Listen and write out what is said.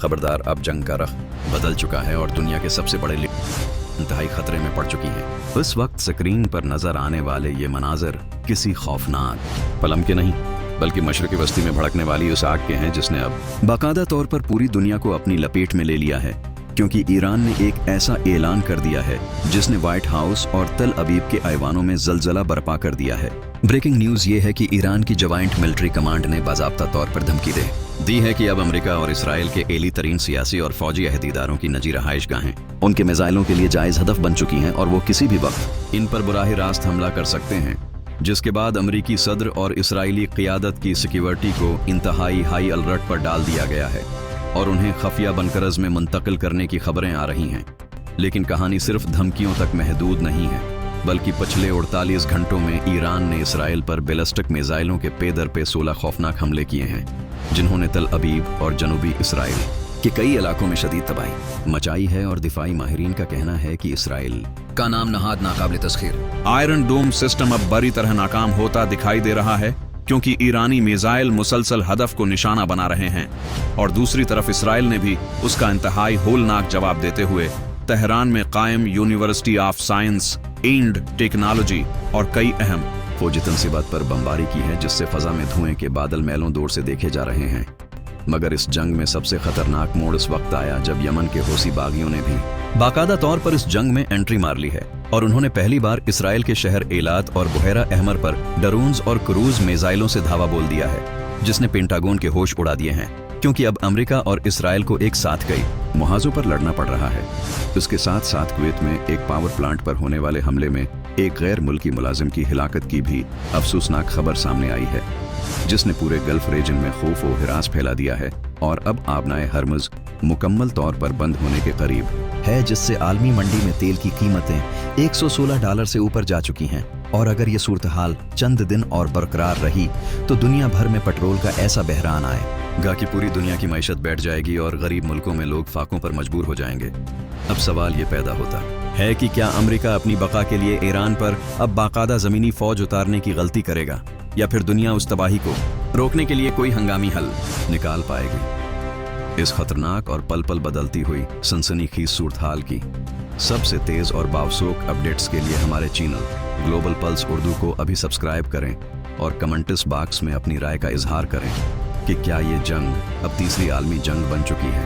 खबरदार, अब जंग का रख बदल चुका है और दुनिया के सबसे बड़े इंतहाई खतरे में पड़ चुकी हैं। उस वक्त स्क्रीन पर नजर आने वाले ये मनाजर किसी खौफनाक पलम के नहीं बल्कि मशरक़ी वस्ती में भड़कने वाली उस आग के हैं जिसने अब बाकायदा तौर पर पूरी दुनिया को अपनी लपेट में ले लिया है, क्योंकि ईरान ने एक ऐसा ऐलान कर दिया है जिसने व्हाइट हाउस और तल अबीब के ऐवानों में जलजला बर्पा कर दिया है। ब्रेकिंग न्यूज ये है कि ईरान की जॉइंट मिलिट्री कमांड ने बाज़ाब्ता तौर पर धमकी दी है कि अब अमेरिका और इसराइल के एली तरीन सियासी और फौजी अहदेदारों की निजी रहाइशगाहें उनके मिसाइलों के लिए जायज हदफ बन चुकी हैं और वो किसी भी वक्त इन पर बुराह रास्त हमला कर सकते हैं, जिसके बाद अमेरिकी सदर और इसराइली क़ियादत की सिक्योरिटी को इंतहाई हाई अलर्ट पर डाल दिया गया है और उन्हें खफिया बनकरज में मुंतकिल करने की खबरें आ रही हैं। लेकिन कहानी सिर्फ धमकियों तक महदूद नहीं है, बल्कि पिछले 48 घंटों में ईरान ने इसराइल पर बैलिस्टिक मिसाइलों के पे दर पे 16 खौफनाक हमले किए हैं, जिन्होंने तल अबीब और जनूबी इसराइल के कई इलाकों में शदीद तबाही मचाई है। और दिफाई माहिरीन का कहना है कि इसराइल का नाम नहाद नाकाबिल तस्खीर आयरन डोम सिस्टम अब बुरी तरह नाकाम होता दिखाई दे रहा है, क्योंकि ईरानी मिसाइल मुसलसल हदफ को निशाना बना रहे हैं और दूसरी तरफ इसराइल ने भी उसका इंतहाई होलनाक जवाब देते हुए तेहरान में कायम university of science and technology और कई अहम फौजी तंसीबात पर बमबारी की है, जिससे फजा में धुएं के बादल मैलों दूर से देखे जा रहे हैं। मगर इस जंग में सबसे खतरनाक मोड़ इस वक्त आया जब यमन के हौसी बागियों ने भी बाकायदा तौर पर इस जंग में एंट्री मार ली है और उन्होंने पहली बार इसराइल के शहर एलात और बुहैरा अहमर पर ड्रोन्स और क्रूज मिसाइलों से धावा बोल दिया है, जिसने पेंटागन के होश उड़ा दिए हैं, क्योंकि अब अमेरिका और इसराइल को एक साथ कई मुहाजों पर लड़ना पड़ रहा है। इसके साथ साथ कुवैत में एक पावर प्लांट पर होने वाले हमले में एक गैर मुल्की मुलाजिम की हिलाकत की भी अफसोसनाक खबर सामने आई है, जिसने पूरे गल्फ रीजन में खौफ व हिरास फैला दिया है और अब आबनाए हरमुज मुकम्मल तौर पर बंद होने के करीब है, जिससे आलमी मंडी में तेल की कीमतें $116 से ऊपर जा चुकी हैं। और अगर ये सूरत हाल चंद दिन और बरकरार रही तो दुनिया भर में पेट्रोल का ऐसा बहरान आएगा कि पूरी दुनिया की मईशत बैठ जाएगी और गरीब मुल्कों में लोग फाकों पर मजबूर हो जाएंगे। अब सवाल ये पैदा होता है कि क्या अमेरिका अपनी बका के लिए ईरान पर अब बाकायदा ज़मीनी फौज उतारने की गलती करेगा, या फिर दुनिया उस तबाही को रोकने के लिए कोई हंगामी हल निकाल पाएगी। इस खतरनाक और पल पल बदलती हुई सनसनीखेज सूरत हाल की सबसे तेज और बावसूख अपडेट्स के लिए हमारे चैनल ग्लोबल पल्स उर्दू को अभी सब्सक्राइब करें और कमेंट्स बॉक्स में अपनी राय का इजहार करें कि क्या ये जंग अब तीसरी आलमी जंग बन चुकी है।